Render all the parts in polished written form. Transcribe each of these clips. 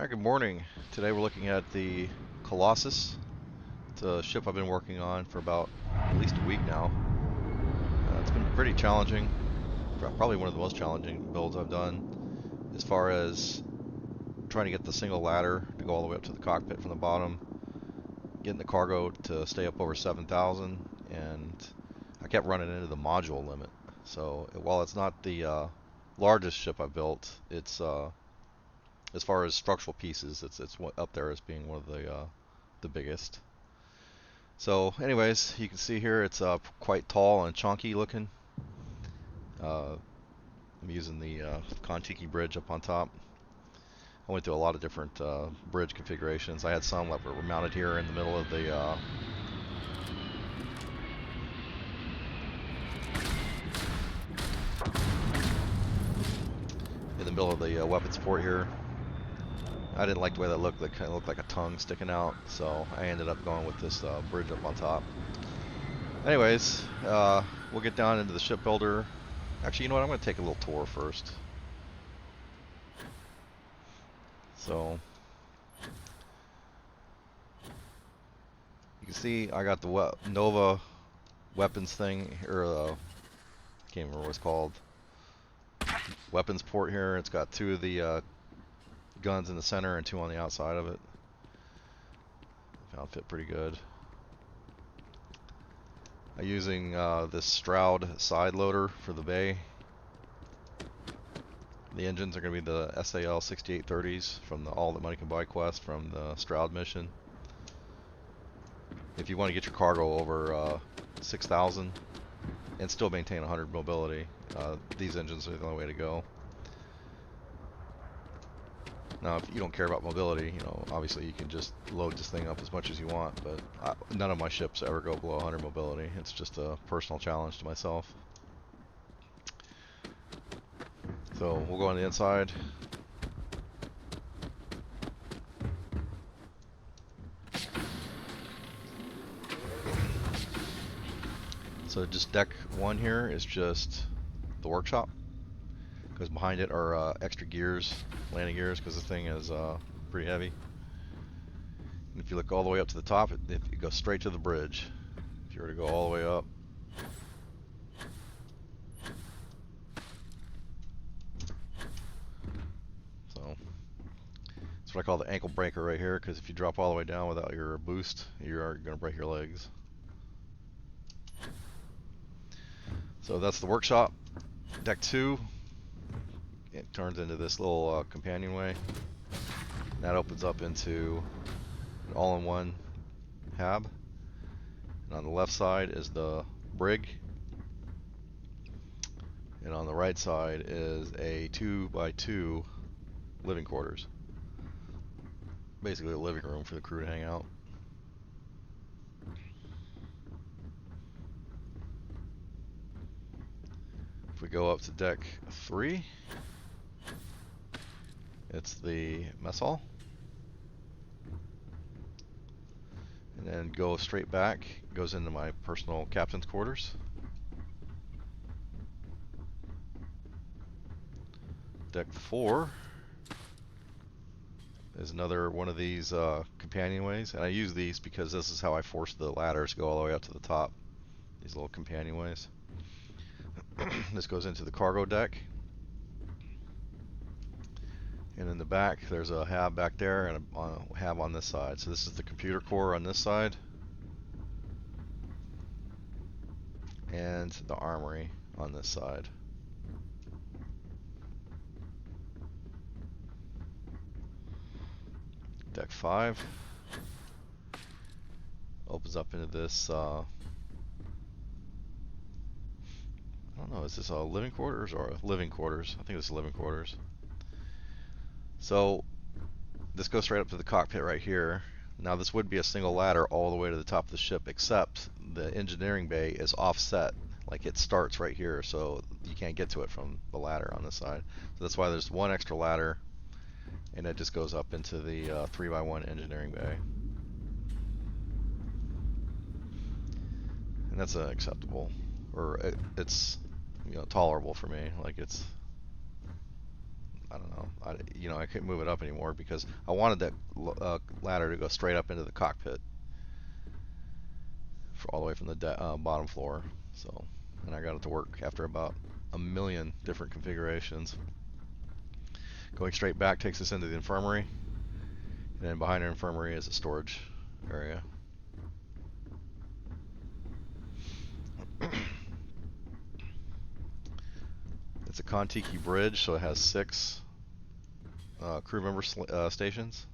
Alright, good morning. Today we're looking at the Colossus. It's a ship I've been working on for about at least a week now. It's been pretty challenging, probably one of the most challenging builds I've done as far as trying to get the single ladder to go all the way up to the cockpit from the bottom, getting the cargo to stay up over 7,000, and I kept running into the module limit. So while it's not the largest ship I've built, it's as far as structural pieces, it's up there as being one of the biggest. So, anyways, you can see here it's quite tall and chunky looking. I'm using the Kontiki bridge up on top. I went through a lot of different bridge configurations. I had some that were mounted here in the middle of the weapons port here. I didn't like the way that looked. It kind of looked like a tongue sticking out, so I ended up going with this bridge up on top. Anyways, we'll get down into the shipbuilder. Actually, you know what? I'm going to take a little tour first. So, you can see I got the Nova weapons thing, or can't remember what it's called. Weapons port here. It's got two of the guns in the center and two on the outside of it. Found fit pretty good. I'm using this Stroud side loader for the bay. The engines are going to be the SAL 6830s from the All That Money Can Buy quest from the Stroud mission. If you want to get your cargo over 6,000 and still maintain 100 mobility, these engines are the only way to go. Now, if you don't care about mobility, you know, obviously you can just load this thing up as much as you want, but none of my ships ever go below 100 mobility. It's just a personal challenge to myself. So we'll go on the inside. So just deck one here is just the workshop, because behind it are extra gears, landing gears, because this thing is pretty heavy. And if you look all the way up to the top, it goes straight to the bridge. If you were to go all the way up, so that's what I call the ankle breaker right here, because if you drop all the way down without your boost, you're going to break your legs. So that's the workshop. Deck 2, it turns into this little companionway. That opens up into an all-in-one hab. And on the left side is the brig. And on the right side is a 2x2 living quarters. Basically a living room for the crew to hang out. If we go up to deck 3, it's the mess hall. And then go straight back, goes into my personal captain's quarters. Deck 4 is another one of these companionways, and I use these because this is how I force the ladders to go all the way up to the top. These little companionways. This goes into the cargo deck. And in the back, there's a hab back there and a hab on this side. So this is the computer core on this side. And the armory on this side. Deck 5 opens up into this, I don't know, is this a living quarters or a living quarters? I think it's living quarters. So this goes straight up to the cockpit right here. Now this would be a single ladder all the way to the top of the ship, except the engineering bay is offset. Like it starts right here, so you can't get to it from the ladder on this side. So that's why there's one extra ladder, and it just goes up into the 3x1 engineering bay. And that's acceptable, or it's, you know, tolerable for me. Like I don't know. I couldn't move it up anymore because I wanted that ladder to go straight up into the cockpit, all the way from the bottom floor. So, and I got it to work after about a million different configurations. Going straight back takes us into the infirmary, and then behind our infirmary is a storage area. It's a Kontiki bridge, so it has 6 crew member stations.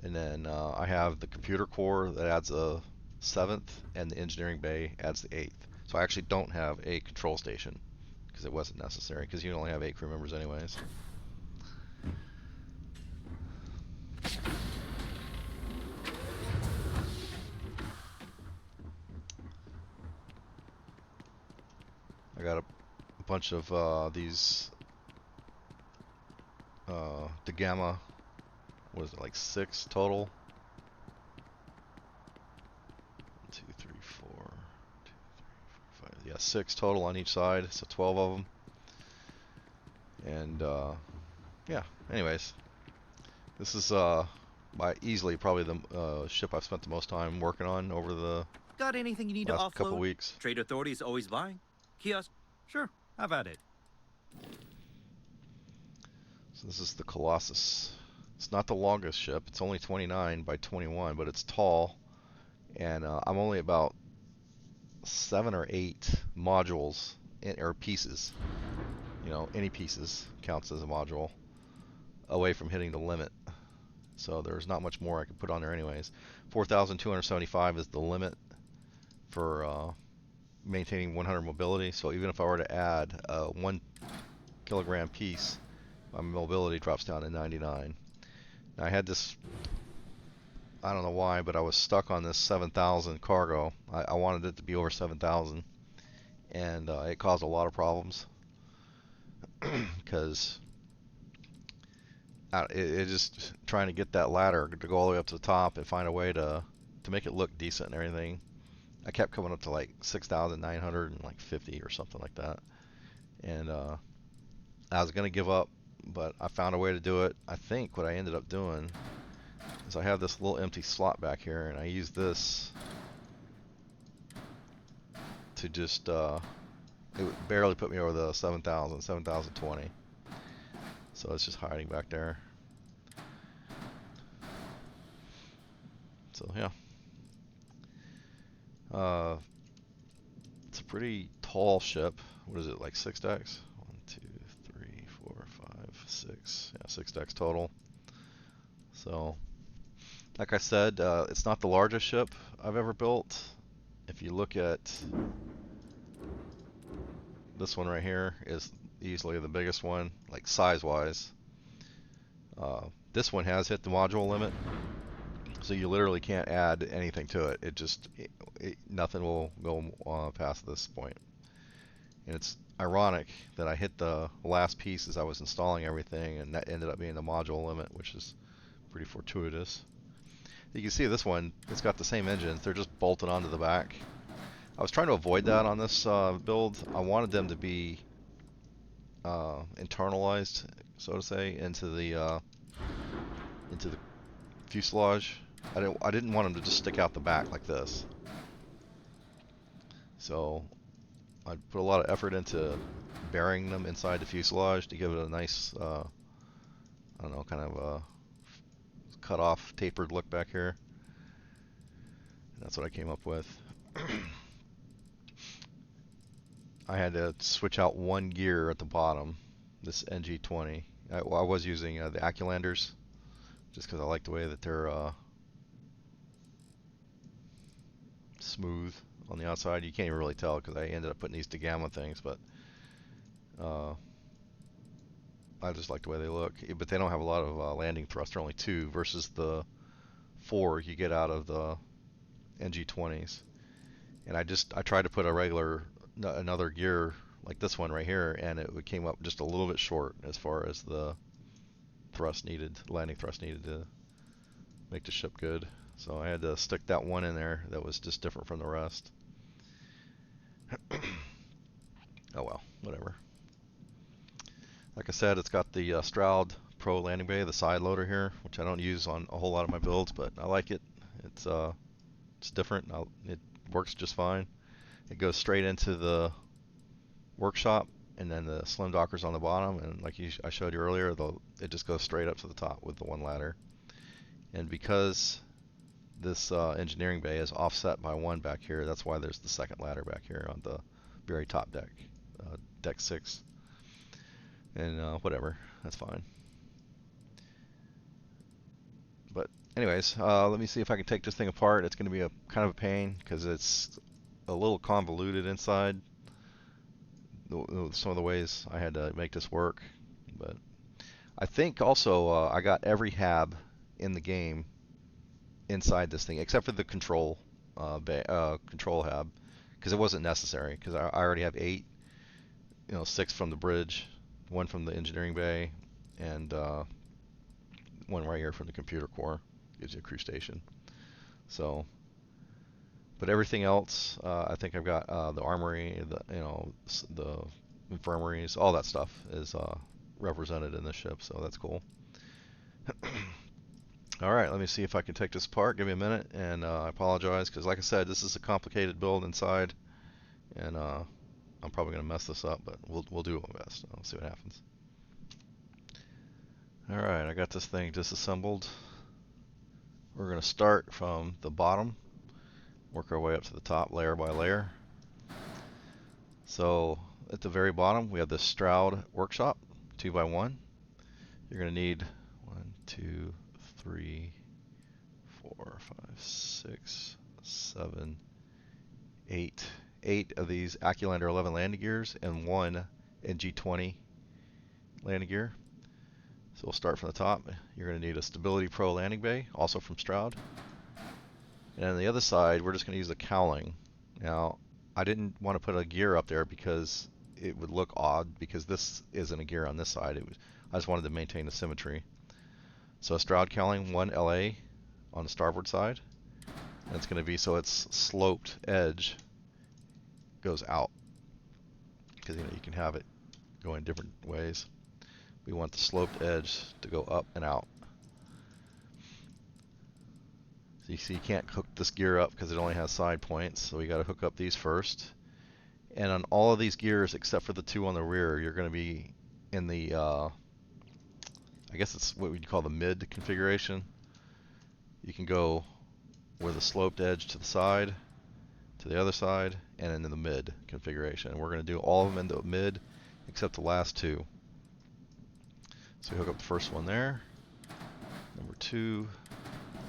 And then I have the computer core that adds a 7th, and the engineering bay adds the 8th. So I actually don't have a control station because it wasn't necessary, because you only have 8 crew members anyways. I got a bunch of these the gamma, what is it, like 6 total? 1, 2, 3, 4, 2, 3, 4, 5. Yeah, 6 total on each side, so 12 of them. And yeah, anyways, this is by easily probably the ship I've spent the most time working on over the Got anything you need to last offload? couple weeks. Trade authority is always buying. Kiosk? Sure, have at it. So this is the Colossus. It's not the longest ship. It's only 29 by 21, but it's tall. And I'm only about 7 or 8 modules or pieces. Any pieces counts as a module away from hitting the limit. So there's not much more I could put on there anyways. 4,275 is the limit for maintaining 100 mobility. So even if I were to add a 1 kilogram piece, my mobility drops down to 99. Now I had this, I don't know why, but I was stuck on this 7,000 cargo. I wanted it to be over 7,000, and it caused a lot of problems because it just trying to get that ladder to go all the way up to the top and find a way to make it look decent and everything. I kept coming up to like 6,950 or something like that, and I was gonna give up, but I found a way to do it. I think what I ended up doing is I have this little empty slot back here, and I use this to just it would barely put me over the 7,000, 7,020. So it's just hiding back there. So yeah, it's a pretty tall ship. What is it, like 6 decks? 1, 2, 3, 4, 5, 6. Yeah, 6 decks total. So, like I said, it's not the largest ship I've ever built. If you look at this one right here, is easily the biggest one, like size-wise. This one has hit the module limit, so you literally can't add anything to it. Nothing will go past this point. And it's ironic that I hit the last piece as I was installing everything, and that ended up being the module limit, which is pretty fortuitous. You can see this one, it's got the same engines. They're just bolted onto the back. I was trying to avoid that on this build. I wanted them to be internalized, so to say, into the fuselage. I didn't want them to just stick out the back like this. So I put a lot of effort into burying them inside the fuselage to give it a nice, I don't know, kind of a cut off, tapered look back here. And that's what I came up with. I had to switch out one gear at the bottom, this NG20. I was using the Aculanders, just because I like the way that they're smooth on the outside. You can't even really tell because I ended up putting these Gamma things, but I just like the way they look. But they don't have a lot of landing thrust. They're only 2 versus the 4 you get out of the NG20s. And I tried to put another gear like this one right here, and it came up just a little bit short as far as the landing thrust needed to make the ship good. So I had to stick that one in there that was just different from the rest. Oh well, whatever. Like I said, it's got the Stroud Pro landing bay, the side loader here, which I don't use on a whole lot of my builds, but I like it. It's different. It works just fine. It goes straight into the workshop, and then the slim docker's on the bottom, and like I showed you earlier, it just goes straight up to the top with the one ladder. And because this engineering bay is offset by one back here, that's why there's the second ladder back here on the very top deck, deck 6. And whatever, that's fine. But anyways, let me see if I can take this thing apart. It's going to be a kind of a pain because it's a little convoluted inside. Some of the ways I had to make this work, but I think also I got every hab in the game inside this thing except for the control hab, because it wasn't necessary, because I already have 8, 6 from the bridge, 1 from the engineering bay, and 1 right here from the computer core. Gives you a crew station. So, but everything else, I think I've got the armory, the infirmaries, all that stuff is represented in this ship, so that's cool. All right, let me see if I can take this apart. Give me a minute, and I apologize because, like I said, this is a complicated build inside, and I'm probably going to mess this up, but we'll do our best. I'll see what happens. All right, I got this thing disassembled. We're going to start from the bottom, work our way up to the top layer by layer. So at the very bottom, we have the Stroud workshop, 2x1. You're going to need 1, 2, 3, 4, 5, 6, 7, 8. 8 of these Acculander 11 landing gears and 1 NG20 landing gear. So we'll start from the top. You're going to need a Stability Pro landing bay, also from Stroud. And on the other side, we're just going to use the cowling. Now, I didn't want to put a gear up there because it would look odd, because this isn't a gear on this side. I just wanted to maintain the symmetry. So Stroud cowling 1 LA on the starboard side. And it's going to be so its sloped edge goes out, because you can have it go in different ways. We want the sloped edge to go up and out. So you see, you can't hook this gear up because it only has side points, so we got to hook up these first. And on all of these gears, except for the 2 on the rear, you're going to be in the, I guess it's what we'd call the mid configuration. You can go with a sloped edge to the side, to the other side, and into the mid configuration. And we're going to do all of them in the mid, except the last 2. So we hook up the first one there, number 2,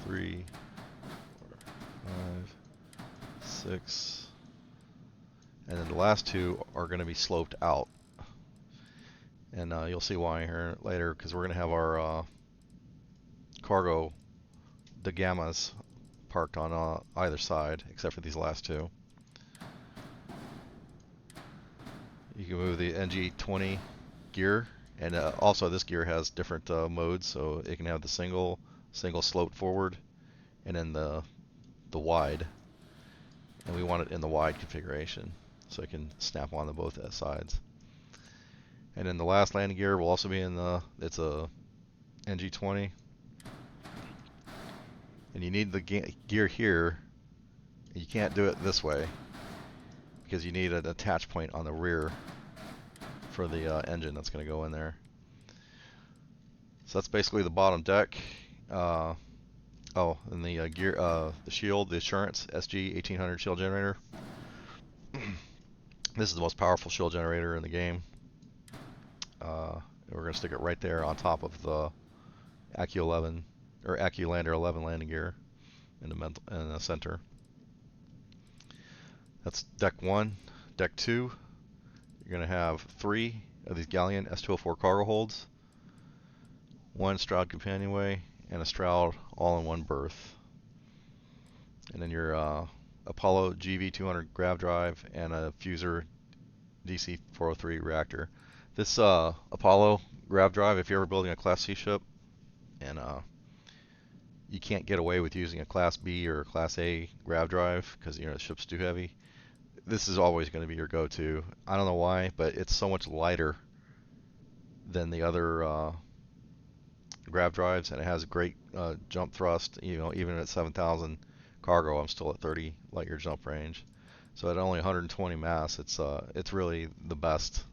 3, 4, 5, 6, and then the last 2 are going to be sloped out. And you'll see why here later, because we're going to have our cargo, the Gammas, parked on either side, except for these last 2. You can move the NG20 gear. And also this gear has different modes, so it can have the single sloped forward, and then the wide. And we want it in the wide configuration, so it can snap on to both sides. And then the last landing gear will also be in it's a NG20. And you need the gear here. You can't do it this way, because you need an attach point on the rear for the engine that's going to go in there. So that's basically the bottom deck. And the gear, the shield, the Assurance SG 1800 shield generator. This is the most powerful shield generator in the game. We're going to stick it right there on top of the Acculander 11 landing gear in the center. That's deck 1. Deck 2. You're going to have 3 of these Galleon S204 cargo holds, 1 Stroud companionway, and a Stroud all-in-one berth. And then your Apollo GV200 grav drive and a Fuser DC403 reactor. This Apollo grav drive, if you're ever building a Class C ship and you can't get away with using a Class B or Class A grav drive because the ship's too heavy, this is always going to be your go-to. I don't know why, but it's so much lighter than the other grav drives, and it has a great jump thrust. You know, even at 7,000 cargo, I'm still at 30 light year jump range. So at only 120 mass, it's really the best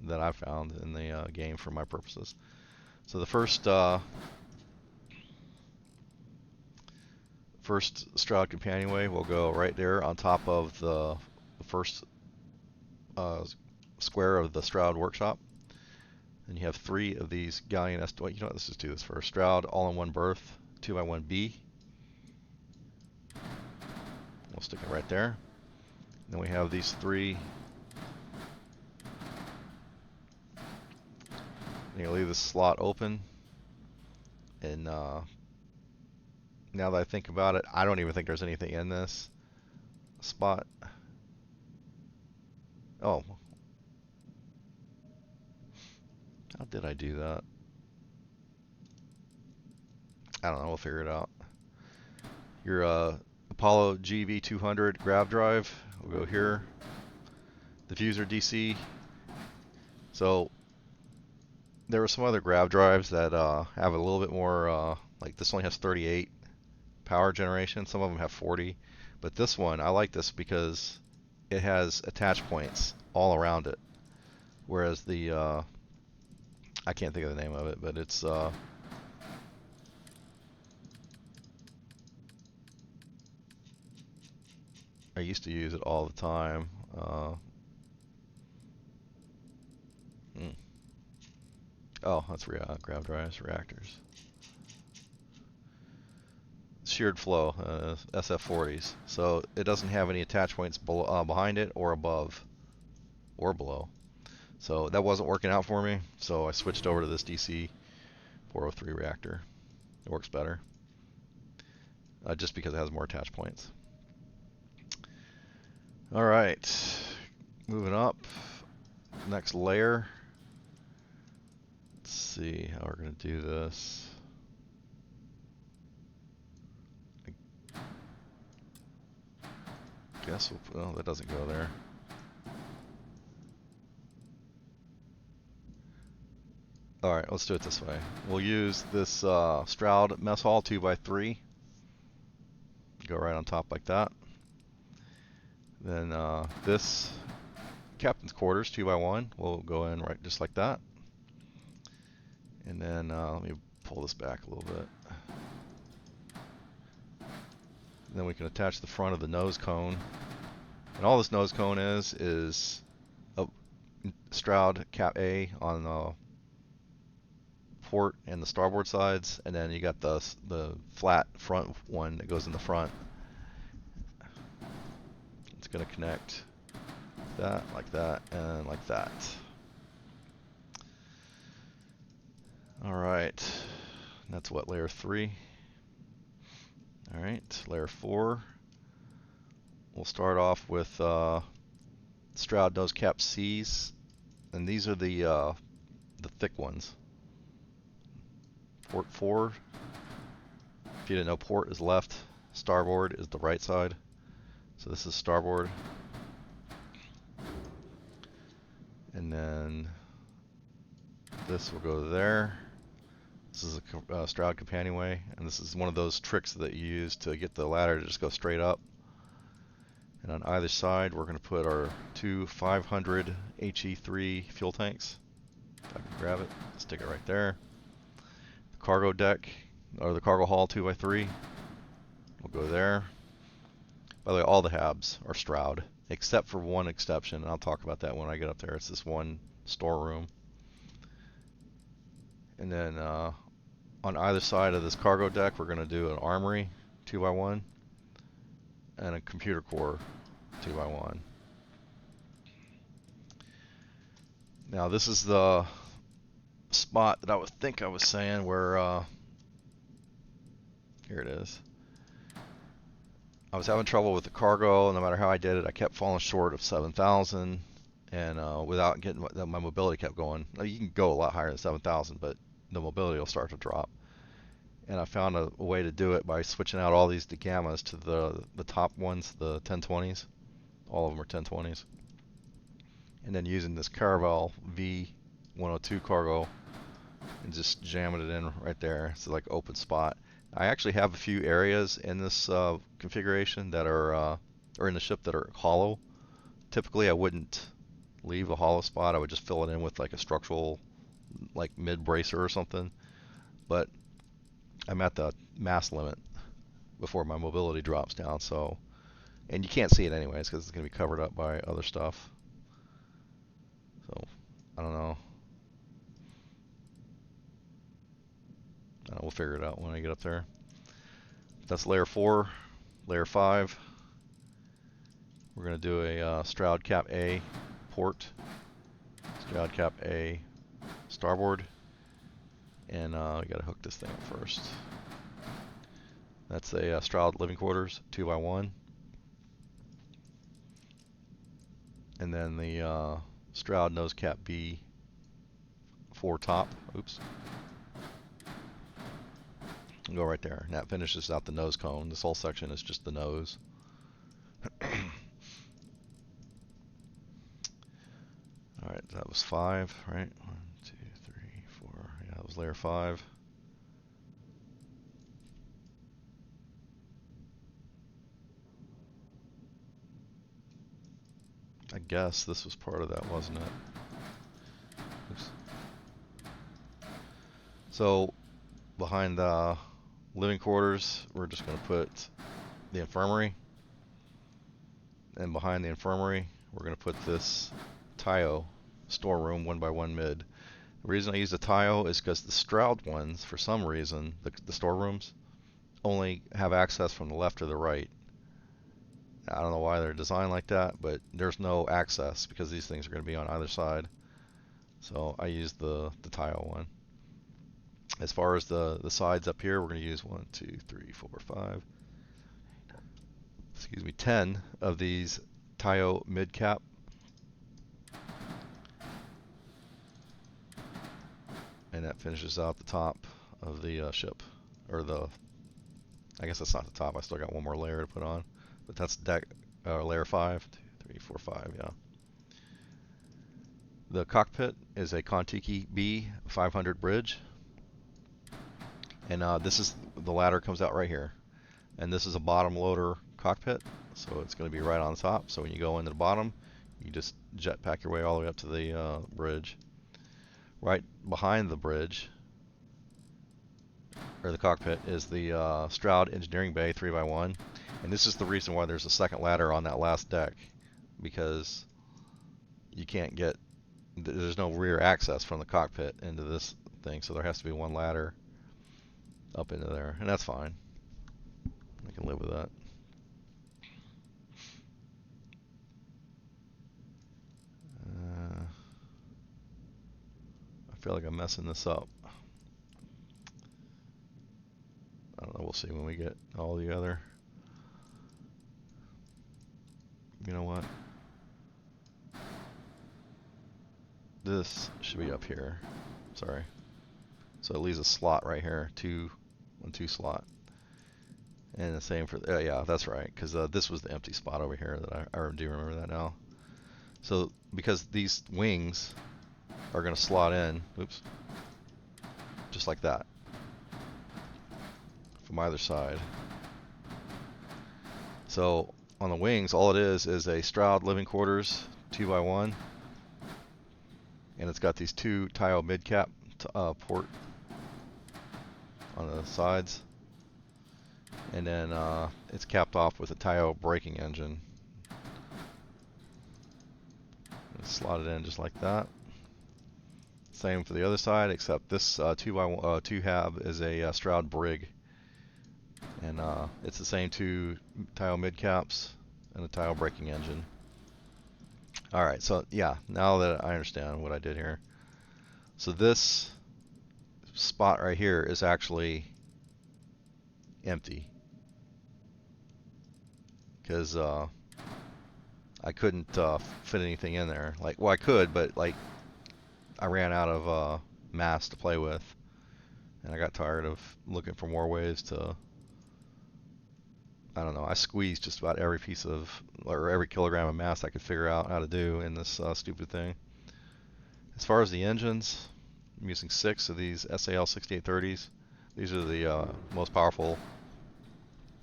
that I've found in the game for my purposes. So the first Stroud companionway will go right there on top of the first uh, square of the Stroud workshop. And you have 3 of these Galleon well, you know what, let's just do this first. Stroud all-in-one berth, 2x1B. We'll stick it right there. Then we have these 3. And you leave this slot open. And now that I think about it, I don't even think there's anything in this spot. Oh. How did I do that? I don't know, we'll figure it out. Your Apollo GV200 grav drive will go here. Diffuser DC. So there were some other grav drives that have a little bit more, like this only has 38 power generation. Some of them have 40. But this one, I like this because it has attach points all around it. Whereas the, I can't think of the name of it, but it's, I used to use it all the time. Oh, that's grav drives, reactors. Sheared flow, SF40s. So it doesn't have any attach points behind it or above or below. So that wasn't working out for me. So I switched over to this DC 403 reactor. It works better. Just because it has more attach points. All right, moving up. Next layer. Let's see how we're going to do this. I guess well, that doesn't go there. All right, let's do it this way. We'll use this Stroud mess hall 2x3. Go right on top like that. Then this captain's quarters 2x1 will go in right just like that. And then let me pull this back a little bit. And then we can attach the front of the nose cone. And all this nose cone is a Stroud Cap A on the port and the starboard sides, and then you got the flat front one that goes in the front. It's going to connect that, and like that. All right, that's what, layer 3. All right, layer 4. We'll start off with Stroud nose cap C's, and these are the thick ones. Port 4. If you didn't know, port is left, starboard is the right side. So this is starboard. And then this will go there. This is a Stroud companionway, and this is one of those tricks that you use to get the ladder to just go straight up. And on either side, we're going to put our 2 500 HE3 fuel tanks. If I can grab it, stick it right there. The cargo deck, or the cargo hall 2x3, will go there. By the way, all the habs are Stroud, except for one exception, and I'll talk about that when I get up there. It's this one storeroom. And then on either side of this cargo deck, we're going to do an armory 2x1 and a computer core 2x1. Now this is the spot that I was saying where here it is. I was having trouble with the cargo. No matter how I did it, I kept falling short of 7,000, and without getting my mobility kept going. Now, you can go a lot higher than 7,000, but the mobility will start to drop. And I found a way to do it by switching out all these gammas to the top ones, the 1020s. All of them are 1020s. And then using this Caravel V 102 cargo and just jamming it in right there. It's like open spot. I actually have a few areas in this configuration that are, or in the ship that are hollow. Typically, I wouldn't leave a hollow spot. I would just fill it in with like a structural, like mid bracer or something. But I'm at the mass limit before my mobility drops down. So, and you can't see it anyways because it's going to be covered up by other stuff. So, I don't know. We'll figure it out when I get up there. That's layer 4. Layer 5. We're going to do a Stroud Cap A port. Stroud Cap A starboard. And we got to hook this thing up first. That's a Stroud living quarters 2x1. And then the Stroud nose cap B 4 top. Oops. Go right there. And that finishes out the nose cone. This whole section is just the nose. Alright, that was 5, right? 1, 2, 3, 4. Yeah, that was layer 5. I guess this was part of that, wasn't it? Oops. So, behind the living quarters, we're just going to put the infirmary. And behind the infirmary, we're going to put this TIO storeroom 1x1 mid. The reason I use the TIO is because the Stroud ones, for some reason, the storerooms, only have access from the left to the right. I don't know why they're designed like that, but there's no access because these things are going to be on either side. So I use the TIO one. As far as the sides up here, we're going to use 1, 2, 3, 4, 5, excuse me, 10 of these TIO mid cap. And that finishes out the top of the ship, or I guess that's not the top. I still got one more layer to put on, but that's deck layer 5, 2, 3, 4, 5. Yeah. The cockpit is a Kontiki B 500 bridge, and this is the ladder comes out right here, and this is a bottom loader cockpit, so it's going to be right on top. So when you go into the bottom, you just jetpack your way all the way up to the bridge. Right behind the bridge, or the cockpit, is the Stroud Engineering Bay 3x1. And this is the reason why there's a second ladder on that last deck, because you can't get, there's no rear access from the cockpit into this thing, so there has to be one ladder up into there, and that's fine. I can live with that. I feel like I'm messing this up. I don't know, we'll see when we get all together. You know what? This should be up here. Sorry. So it leaves a slot right here, 2 slot. And the same for, yeah, that's right, because this was the empty spot over here that I do remember that now. So because these wings are going to slot in, oops, just like that, from either side. So on the wings, all it is a Stroud living quarters 2x1, and it's got these 2 TIO mid cap port on the sides, and then it's capped off with a TIO braking engine. Slot it in just like that. Same for the other side, except this 2 hab is a Stroud brig, and it's the same 2 TIO mid caps and a TIO braking engine. All right, so yeah, now that I understand what I did here, so this spot right here is actually empty because I couldn't fit anything in there. Like, well, I could, but like I ran out of mass to play with, and I got tired of looking for more ways to, I don't know, I squeezed just about every piece of, or every kilogram of mass I could figure out how to do in this stupid thing. As far as the engines, I'm using 6 of these SAL 6830s. These are the most powerful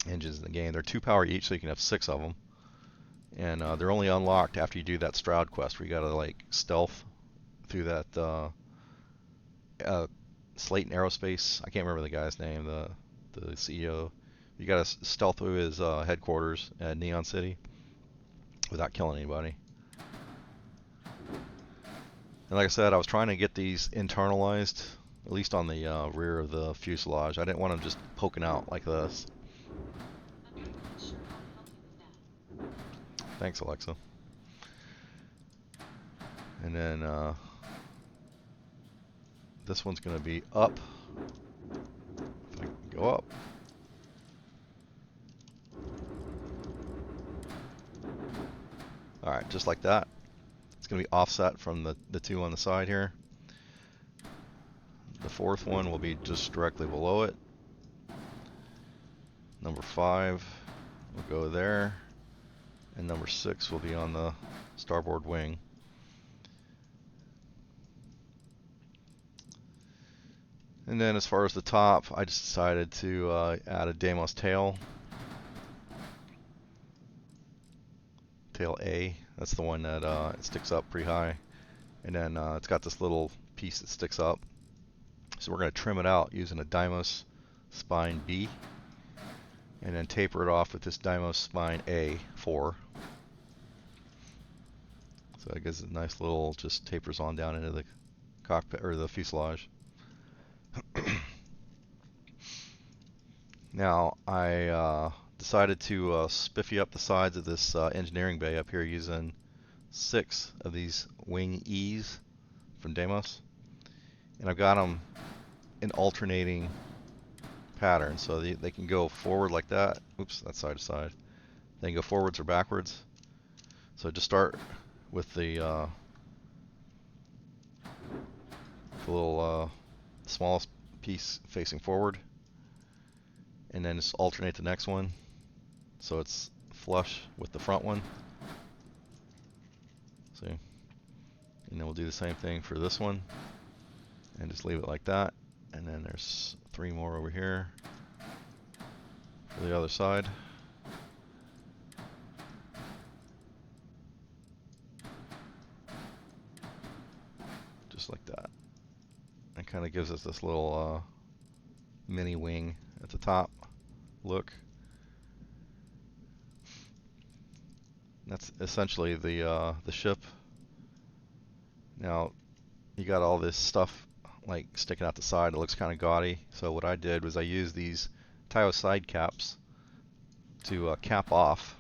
engines in the game. They're 2 power each, so you can have 6 of them. And they're only unlocked after you do that Stroud quest, where you gotta like stealth through that Slayton Aerospace. I can't remember the guy's name, the CEO. You gotta stealth through his headquarters at Neon City without killing anybody. And like I said, I was trying to get these internalized, at least on the rear of the fuselage. I didn't want them just poking out like this. Thanks, Alexa. And then this one's going to be up. If I can go up. Alright, just like that. It's going to be offset from the 2 on the side here. The 4th one will be just directly below it. Number 5 will go there. And number 6 will be on the starboard wing. And then as far as the top, I just decided to add a Deimos tail. Tail A, that's the one that it sticks up pretty high. And then it's got this little piece that sticks up. So we're going to trim it out using a Deimos spine B. And then taper it off with this Deimos spine A4. So it gives a nice little, just tapers on down into the cockpit or the fuselage. Now I decided to spiffy up the sides of this engineering bay up here using 6 of these wing E's from Deimos, and I've got them in alternating patterns, so they can go forward like that. Oops, that's side to side. They can go forwards or backwards. So just start with the little smallest piece facing forward, and then just alternate the next one so it's flush with the front one. See? And then we'll do the same thing for this one and just leave it like that. And then there's 3 more over here for the other side. Just like that. It kind of gives us this little mini wing at the top look. That's essentially the ship. Now you got all this stuff like sticking out the side. It looks kind of gaudy. So what I did was I used these Taio side caps to cap off,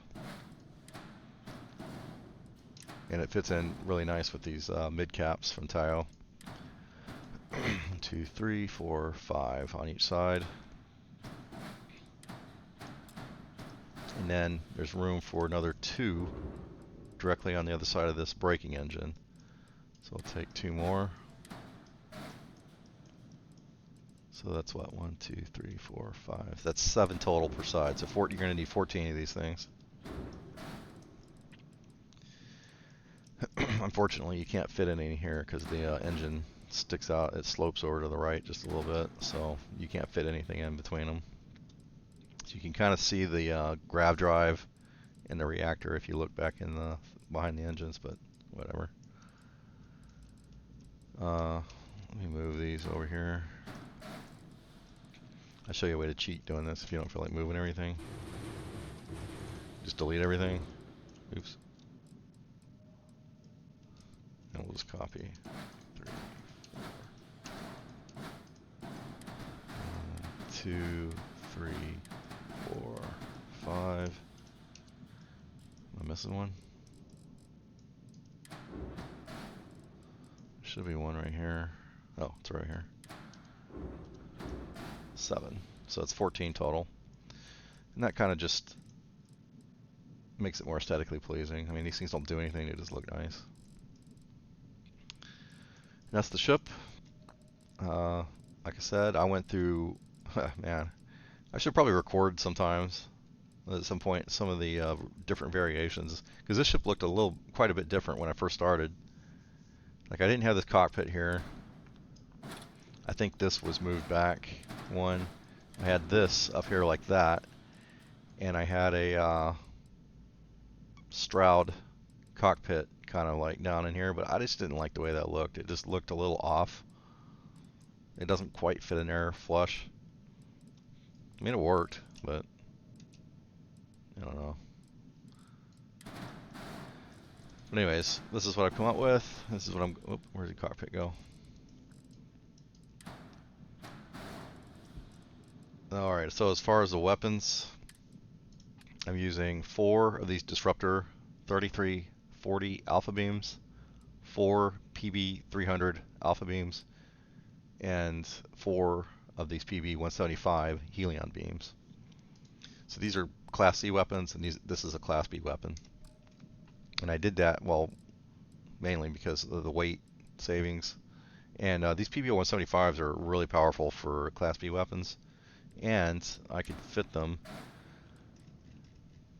and it fits in really nice with these mid caps from Taio. 1, 2, 3, 4, 5 on each side. And then there's room for another 2 directly on the other side of this braking engine. So I'll take 2 more. So that's what, 1, 2, 3, 4, 5. That's 7 total per side. So you're going to need 14 of these things. Unfortunately, you can't fit any here because the engine sticks out. It slopes over to the right just a little bit, so you can't fit anything in between them. So you can kind of see the grav drive and the reactor if you look back in the behind the engines, but whatever. Let me move these over here. I'll show you a way to cheat doing this if you don't feel like moving everything. Just delete everything. Oops. And we'll just copy. 3, 4. 1, 2, 3, 4, 5. Am I missing one? Should be one right here. Oh, it's right here. 7. So it's 14 total. And that kind of just makes it more aesthetically pleasing. I mean, these things don't do anything, they just look nice. And that's the ship. Like I said, I went through, man, I should probably record sometimes, at some point, some of the different variations, because this ship looked quite a bit different when I first started. Like I didn't have this cockpit here. I think this was moved back one. I had this up here like that, and I had a Stroud cockpit kind of like down in here, but I just didn't like the way that looked. It just looked a little off. It doesn't quite fit in there flush. I mean, it worked, but I don't know. But anyways, this is what I've come up with. This is what I'm. Oh, where'd the cockpit go? All right. So as far as the weapons, I'm using 4 of these Disruptor 3340 alpha beams, 4 PB300 alpha beams, and 4 of these PB175 Helion beams. So these are Class C weapons, and this is a Class B weapon. And I did that, well, mainly because of the weight savings. And these PB175s are really powerful for Class B weapons, and I could fit them.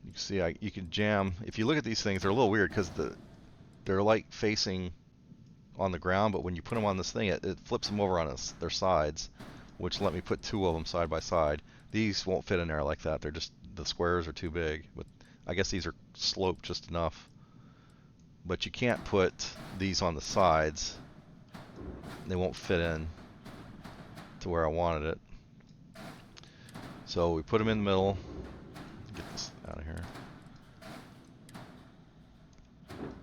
You can see you can jam. If you look at these things, they're a little weird because they're like facing on the ground, but when you put them on this thing, it flips them over on their sides, which let me put 2 of them side by side. These won't fit in there like that. They're just, the squares are too big. But I guess these are sloped just enough. But you can't put these on the sides. They won't fit in to where I wanted it. So we put them in the middle. Get this out of here.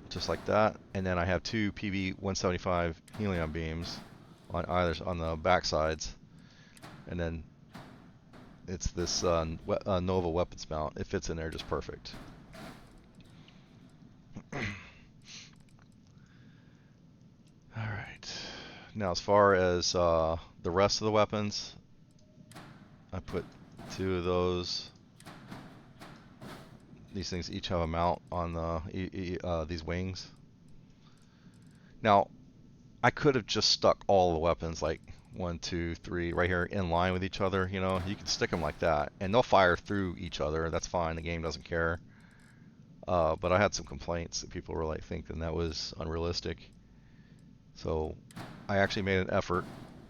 Just like that. And then I have 2 PB175 Helion beams on the back sides. And then it's this Nova weapons mount. It fits in there just perfect. Alright. Now as far as the rest of the weapons, I put 2 of those. These things each have a mount on these wings. Now, I could have just stuck all the weapons like 1, 2, 3 right here in line with each other. You know, you can stick them like that, and they'll fire through each other. That's fine. The game doesn't care. But I had some complaints that people were like thinking that was unrealistic. So I actually made an effort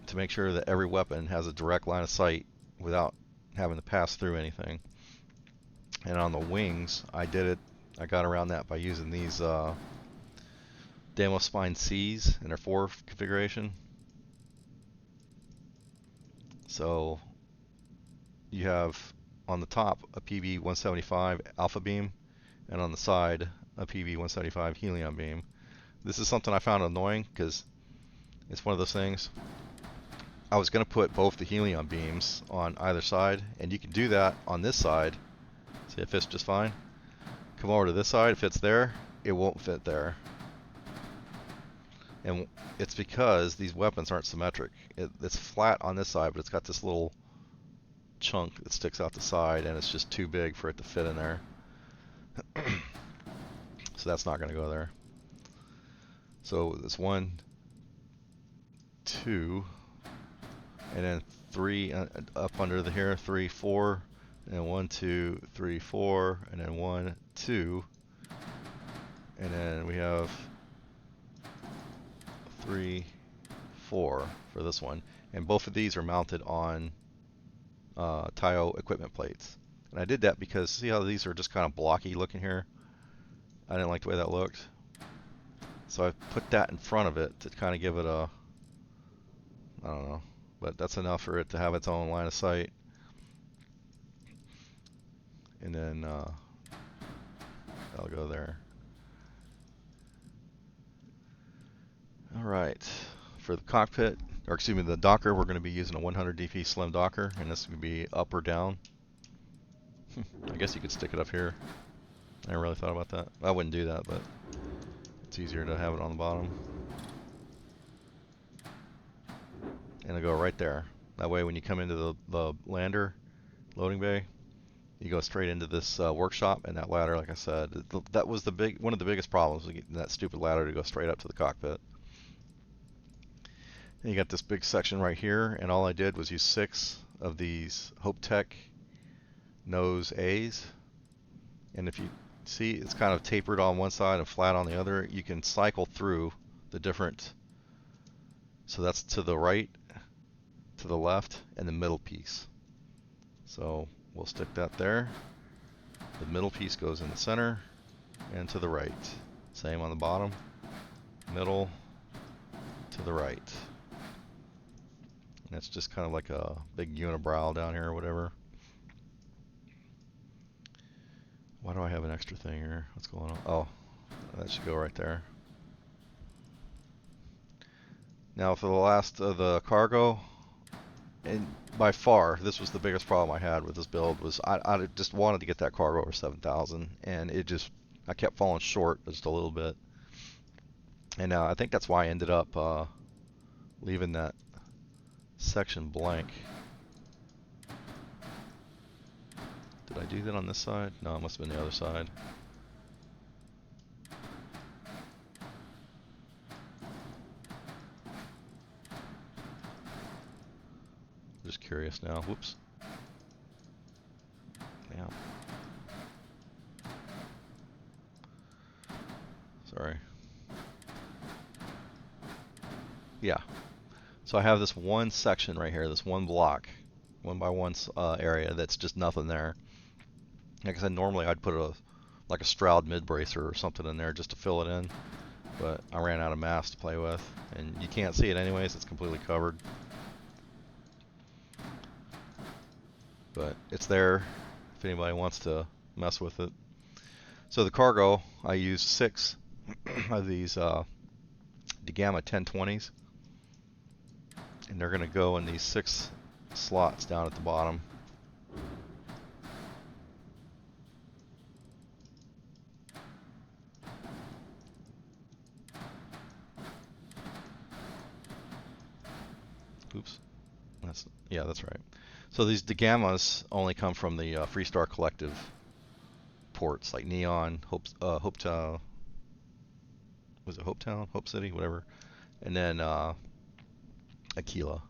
to make sure that every weapon has a direct line of sight without having to pass through anything. And on the wings, I got around that by using these Demo Spine Cs in their 4 configuration. So you have on the top a PB175 alpha beam, and on the side a PB175 Helion beam. This is something I found annoying because it's one of those things. I was going to put both the Helion beams on either side, and you can do that on this side. See, it fits just fine. Come over to this side, it fits there. It won't fit there. And it's because these weapons aren't symmetric. It's flat on this side, but it's got this little chunk that sticks out the side, and it's just too big for it to fit in there. So that's not going to go there. So it's 1, 2, and then 3 up under here, 3, 4, and 1, 2, 3, 4, and then 1, 2, and then we have 3, 4 for this one. And both of these are mounted on Taio equipment plates. And I did that because see how these are just kind of blocky looking here? I didn't like the way that looked. So I put that in front of it to kind of give it a, I don't know, but that's enough for it to have its own line of sight. And then that'll go there. All right, for the cockpit, or excuse me, the docker, we're going to be using a 100 DP slim docker, and this can be up or down. I guess you could stick it up here. I never really thought about that. I wouldn't do that, but it's easier to have it on the bottom. And it'll go right there. That way when you come into the lander loading bay, you go straight into this workshop, and that ladder, like I said, that was one of the biggest problems, getting that stupid ladder to go straight up to the cockpit. And you got this big section right here, and all I did was use 6 of these Hope Tech nose A's. And if you see, it's kind of tapered on one side and flat on the other. You can cycle through the different. So that's to the right, to the left, and the middle piece. So we'll stick that there. The middle piece goes in the center and to the right. Same on the bottom, middle, to the right. And it's just kind of like a big unibrow down here or whatever. Why do I have an extra thing here? What's going on? Oh, that should go right there. Now for the last of the cargo, and by far this was the biggest problem I had with this build, was I just wanted to get that cargo over 7,000, and I kept falling short just a little bit. And I think that's why I ended up leaving that section blank. Did I do that on this side? No, it must have been the other side. Just curious now. Whoops. Yeah. Sorry. Yeah. So I have this one section right here, this one block, 1x1 area that's just nothing there. Like I said, normally I'd put like a Stroud mid-bracer or something in there just to fill it in, but I ran out of mass to play with, and you can't see it anyways, it's completely covered. But it's there if anybody wants to mess with it. So the cargo, I used 6 of these DeGamma 1020s, and they're going to go in these 6 slots down at the bottom. Oops. That's right. So these DeGammas only come from the Freestar Collective ports, like Neon, Hopetown, was it Hopetown, Hope City, whatever, and then Aquila.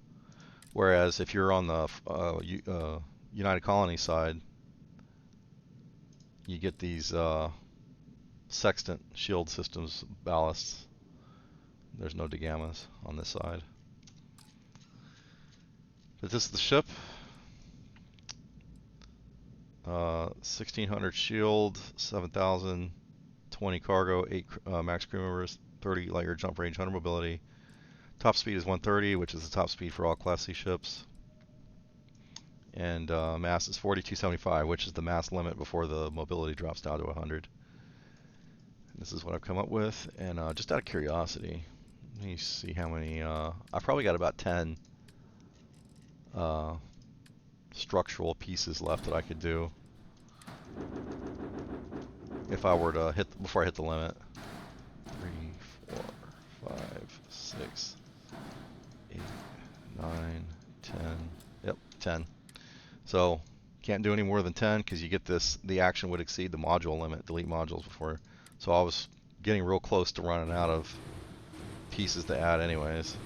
Whereas if you're on the United Colony side, you get these Sextant shield systems ballasts. There's no DeGammas on this side. But this is the ship. 1600 shield, 7,000, 20 cargo, 8 max crew members, 30 light year jump range, 100 mobility. Top speed is 130, which is the top speed for all Class C ships. And mass is 4275, which is the mass limit before the mobility drops down to 100. This is what I've come up with, and just out of curiosity, let me see how many. I probably got about 10 structural pieces left that I could do if I were to before I hit the limit. 3, 4, 5, 6, 8, 9, 10. Yep, 10. So can't do any more than 10 because you get this. The action would exceed the module limit. Delete modules before. So I was getting real close to running out of pieces to add, anyways.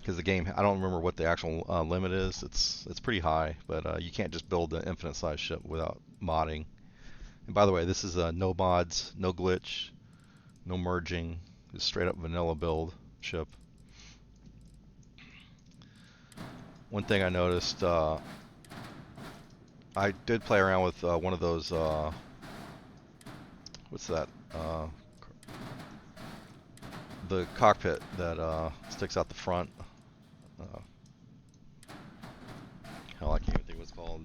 Because the game, I don't remember what the actual limit is. It's pretty high, but you can't just build an infinite size ship without modding. And by the way, this is no mods, no glitch, no merging. It's straight up vanilla build ship. One thing I noticed, I did play around with one of those, what's that? The cockpit that sticks out the front. Hell, I can't even think what it's called.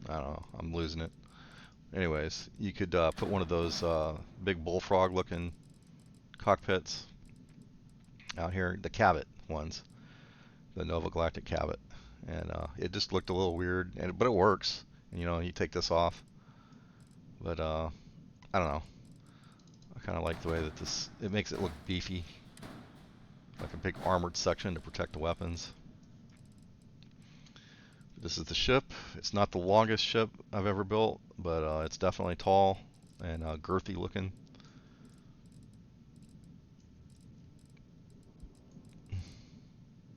I don't know. I'm losing it. Anyways, you could put one of those big bullfrog looking cockpits out here, the Cabot ones, the Nova Galactic Cabot, and it just looked a little weird, but it works. And, you take this off, but I don't know. I kind of like the way that it makes it look beefy, like a big armored section to protect the weapons. This is the ship. It's not the longest ship I've ever built, but it's definitely tall and girthy looking.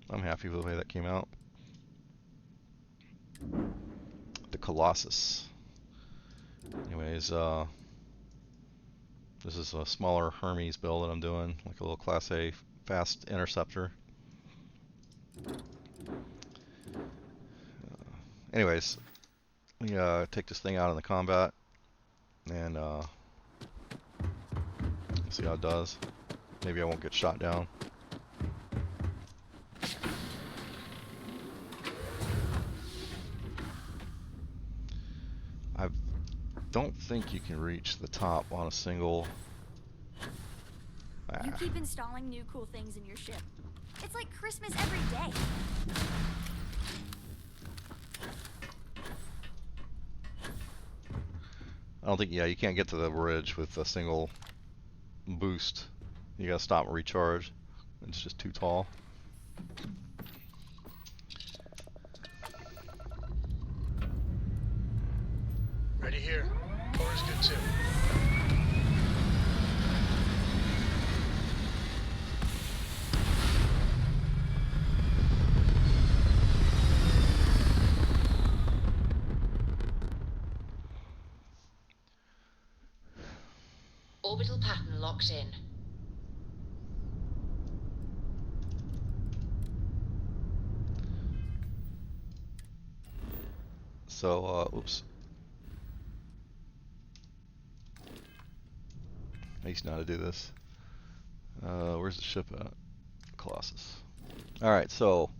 I'm happy with the way that came out. The Colossus. Anyways, This is a smaller Hermes build that I'm doing, like a little Class A fast interceptor. Anyways, we take this thing out in the combat and see how it does. Maybe I won't get shot down. I don't think you can reach the top on a single. You keep installing new cool things in your ship. It's like Christmas every day. I don't think, yeah, you can't get to the bridge with a single boost. You gotta stop and recharge. It's just too tall. Ready here. Core's good too. Orbital pattern locked in. So, oops. I used to know how to do this. Where's the ship at? Colossus. Alright, so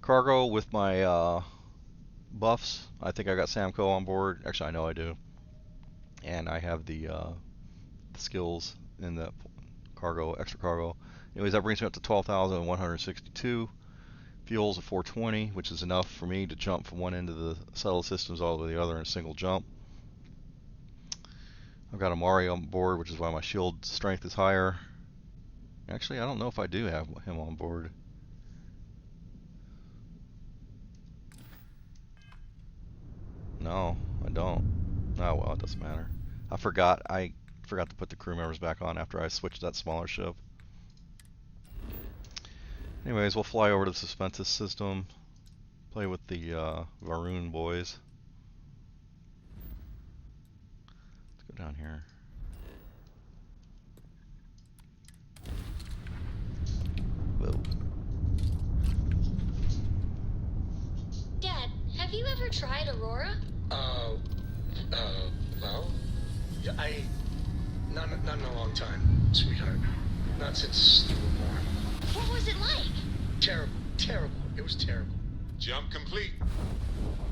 cargo with my buffs. I think I got Samco on board. Actually, I know I do. And I have the skills in the cargo, extra cargo. Anyways, that brings me up to 12,162. Fuel's a 420, which is enough for me to jump from one end of the settled systems all the way to the other in a single jump. I've got Amari on board, which is why my shield strength is higher. Actually, I don't know if I do have him on board. No, I don't. Oh well, it doesn't matter. I forgot to put the crew members back on after I switched that smaller ship. Anyways, we'll fly over to the Suspensus system, play with the Varun boys. Let's go down here. Whoa. Dad, have you ever tried Aurora? Well, yeah, not in a long time, sweetheart. Not since you were born. What was it like? Terrible. It was terrible. Jump complete.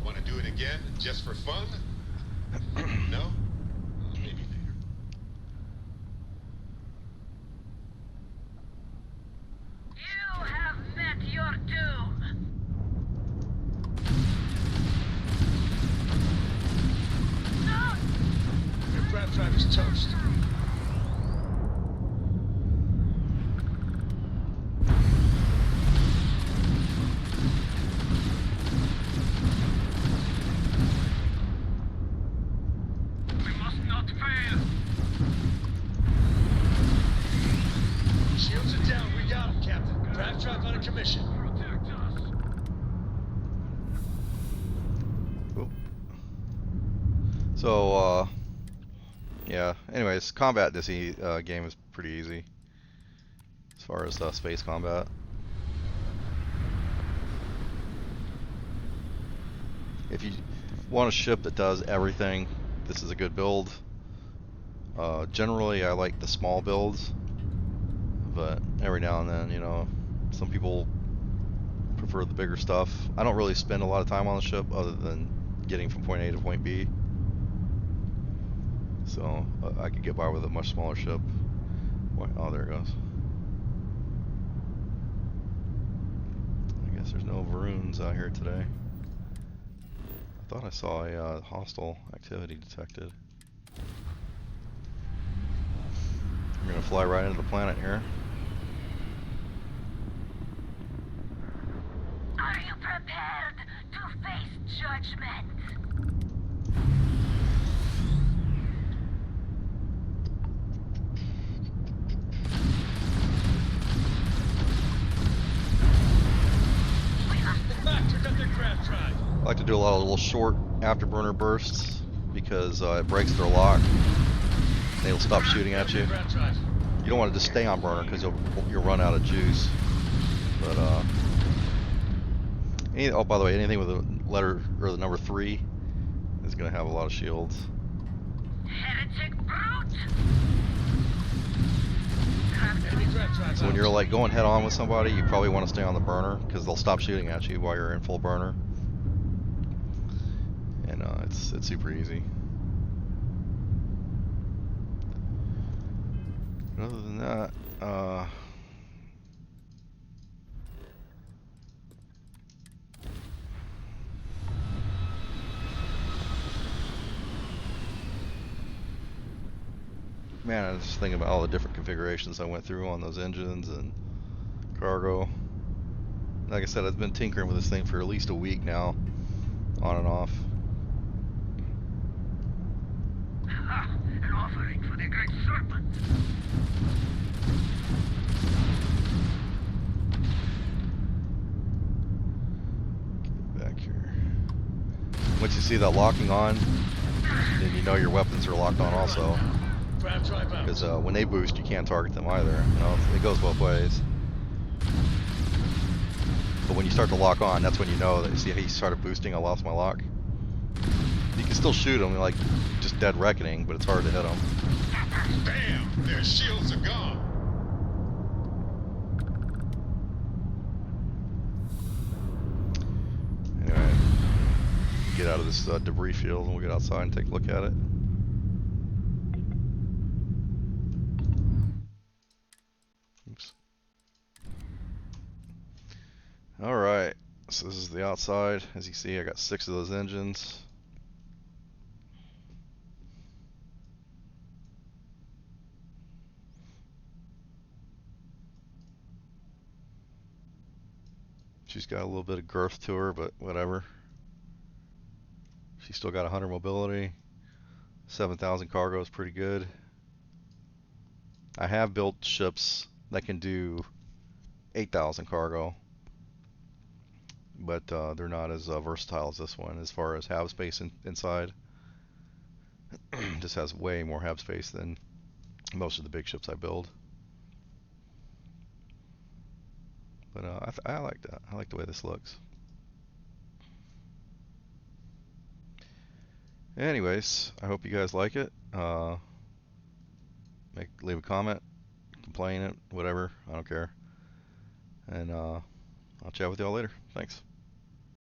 Want to do it again, just for fun? No? Maybe later. You have met your doom. Your grab drive is toast. We must not fail. Shields are down. We got him, Captain. Grab drive out of commission. Protect us. Cool. So, yeah. Anyways, combat this game is pretty easy as far as space combat. If you want a ship that does everything, this is a good build. Generally, I like the small builds, but every now and then, you know, some people prefer the bigger stuff. I don't really spend a lot of time on the ship other than getting from point A to point B. So I could get by with a much smaller ship. Oh, there it goes. I guess there's no Varoons out here today. I thought I saw a hostile activity detected. We're gonna fly right into the planet here. Are you prepared to face judgment? Took out their grab drive. I like to do a lot of little short afterburner bursts because it breaks their lock. They'll stop shooting at you. You don't want to just stay on burner because you'll run out of juice. But oh, by the way, anything with a letter or the number 3 is going to have a lot of shields. Heretic brute! So when you're like going head on with somebody, you probably want to stay on the burner because they'll stop shooting at you while you're in full burner. And it's super easy. But other than that, man, I was just thinking about all the different configurations I went through on those engines and cargo. Like I said, I've been tinkering with this thing for at least a week now, on and off. An offering for the great serpent. Get back here. Once you see that locking on, then you know your weapons are locked on also. Because when they boost, you can't target them either. You know, it goes both ways. But when you start to lock on, that's when you know that. You see how he started boosting, I lost my lock. You can still shoot him, like just dead reckoning, but it's hard to hit him. Bam! Their shields are gone. Anyway, get out of this debris field and we'll get outside and take a look at it. Oops. Alright, so this is the outside. As you see, I got 6 of those engines. She's got a little bit of girth to her, but whatever. She's still got 100 mobility. 7,000 cargo is pretty good. I have built ships that can do 8,000 cargo, but they're not as versatile as this one as far as hab space inside. Just has way more hab space than most of the big ships I build. But I like that. I like the way this looks. Anyways, I hope you guys like it. Leave a comment, complain it, whatever. I don't care. And I'll chat with y'all later. Thanks.